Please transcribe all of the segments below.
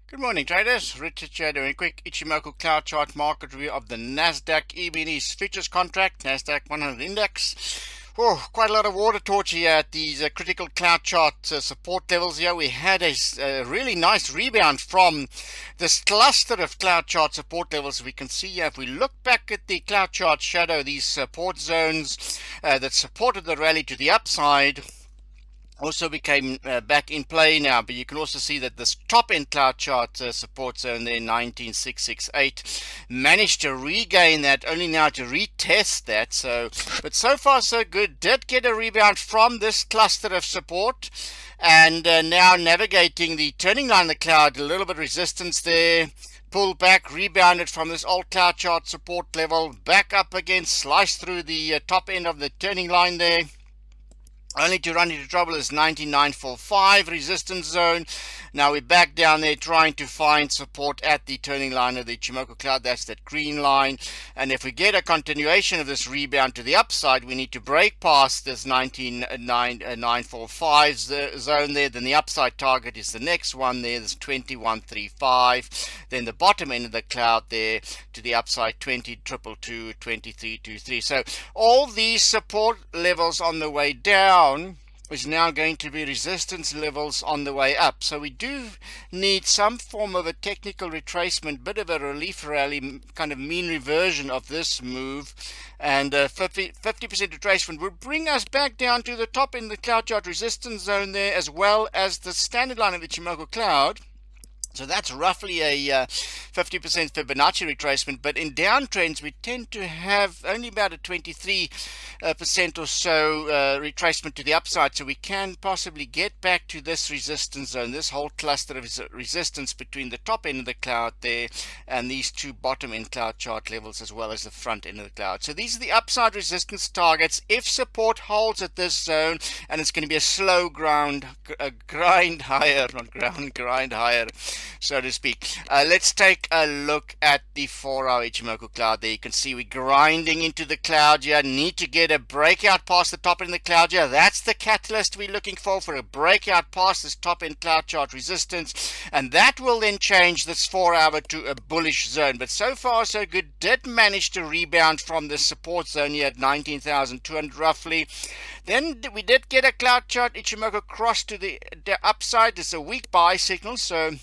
Good morning, traders. Richard here doing a quick Ichimoku cloud chart market review of the NASDAQ futures contract, NASDAQ 100 index. Oh, quite a lot of water torture here at these critical cloud chart support levels here. We had a really nice rebound from this cluster of cloud chart support levels. We can see here, if we look back at the cloud chart shadow, these support zones that supported the rally to the upside also became back in play now, but you can also see that this top end cloud chart support zone there, 19668, managed to regain that, only now to retest that. But so far so good. Did get a rebound from this cluster of support, and now navigating the turning line of the cloud, a little bit of resistance there. Pulled back, rebounded from this old cloud chart support level, back up again, sliced through the top end of the turning line there, only to run into trouble is 9945 resistance zone. Now we're back down there trying to find support at the turning line of the Ichimoku cloud. That's that green line. And if we get a continuation of this rebound to the upside, we need to break past this 19945 zone there. Then the upside target is the next one there. There's 2135. Then the bottom end of the cloud there to the upside, 20222, 2323. So all these support levels on the way down is now going to be resistance levels on the way up. So we do need some form of a technical retracement, bit of a relief rally, kind of mean reversion of this move, and 50% retracement would bring us back down to the top in the cloud chart resistance zone there, as well as the standard line of the Ichimoku cloud. So that's roughly a 50% Fibonacci retracement, but in downtrends we tend to have only about a 23% or so retracement to the upside, so we can possibly get back to this resistance zone, this whole cluster of resistance between the top end of the cloud there and these two bottom end cloud chart levels, as well as the front end of the cloud. So these are the upside resistance targets if support holds at this zone, and it's going to be a slow grind higher, not ground, grind higher, so to speak. Let's take a look at the 4-hour Ichimoku cloud. There you can see we're grinding into the cloud here. Need to get a breakout past the top end of the cloud here. That's the catalyst we're looking for a breakout past this top end cloud chart resistance, and that will then change this 4-hour to a bullish zone. But so far so good. Did manage to rebound from the support zone here at 19,200 roughly. Then we did get a cloud chart Ichimoku cross to the upside. It's a weak buy signal, so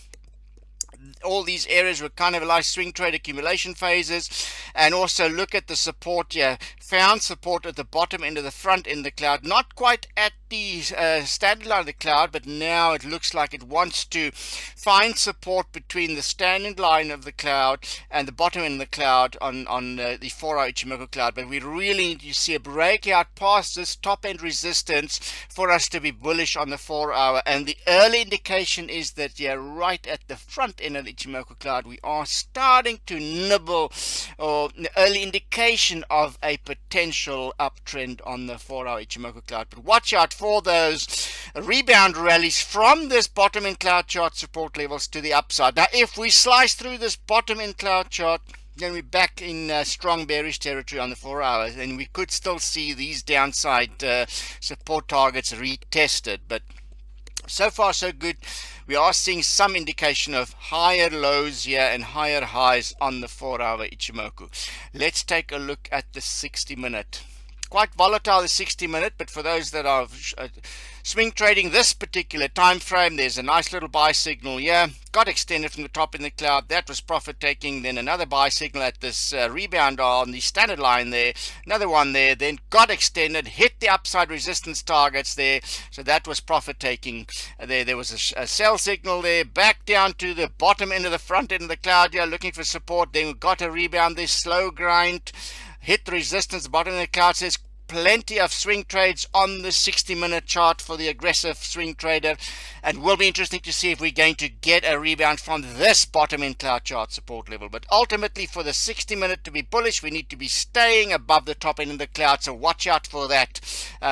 all these areas were kind of like swing trade accumulation phases. And also look at the support here. Found support at the bottom end of the front end of the cloud, not quite at the standard line of the cloud, but now it looks like it wants to find support between the standard line of the cloud and the bottom end of the cloud on the 4-hour Ichimoku cloud. But we really need to see a breakout past this top end resistance for us to be bullish on the 4-hour. And the early indication is that, yeah, right at the front end of the Ichimoku cloud, we are starting to nibble, or the early indication of a potential uptrend on the 4-hour Ichimoku cloud. But watch out for those rebound rallies from this bottom end cloud chart support levels to the upside. Now if we slice through this bottom end cloud chart, then we're back in strong bearish territory on the 4 hours, and we could still see these downside support targets retested. But so far so good. We are seeing some indication of higher lows here and higher highs on the 4-hour Ichimoku. Let's take a look at the 60-minute. Quite volatile, the 60-minute, but for those that are swing trading this particular time frame, there's a nice little buy signal here. Got extended from the top in the cloud. That was profit taking. Then another buy signal at this rebound on the standard line there. Another one there. Then got extended, hit the upside resistance targets there. So that was profit taking. There was a sell signal there. Back down to the bottom end of the front end of the cloud here, looking for support. Then we got a rebound. This slow grind. Hit the resistance, bottom of the cloud. Says plenty of swing trades on the 60-minute chart for the aggressive swing trader, and will be interesting to see if we're going to get a rebound from this bottom end cloud chart support level. But ultimately, for the 60-minute to be bullish, we need to be staying above the top end of the cloud, so watch out for that.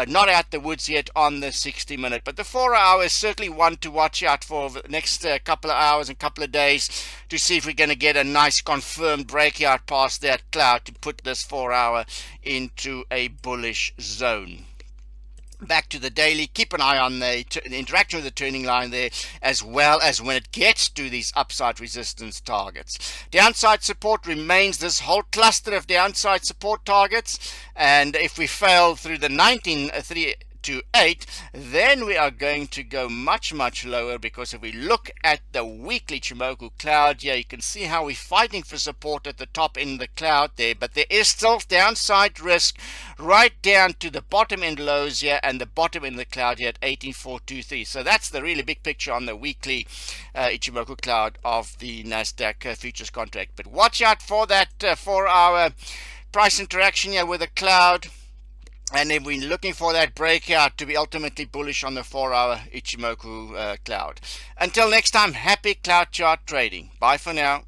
Not out the woods yet on the 60-minute, but the 4-hour is certainly one to watch out for the next couple of hours and couple of days, to see if we're going to get a nice confirmed breakout past that cloud to put this 4-hour into a bullish zone. back to the daily. Keep an eye on the interaction with the turning line there, as well as when it gets to these upside resistance targets. Downside support remains this whole cluster of downside support targets, and if we fail through the 19.3 to 8, then we are going to go much lower, because if we look at the weekly Ichimoku cloud here, you can see how we're fighting for support at the top end of the cloud there, but there is still downside risk right down to the bottom end lows here and the bottom end of the cloud here at 18,423. So that's the really big picture on the weekly Ichimoku cloud of the NASDAQ futures contract. But watch out for that 4-hour price interaction here with the cloud. And then we're looking for that breakout to be ultimately bullish on the 4-hour Ichimoku cloud. Until next time, happy cloud chart trading. Bye for now.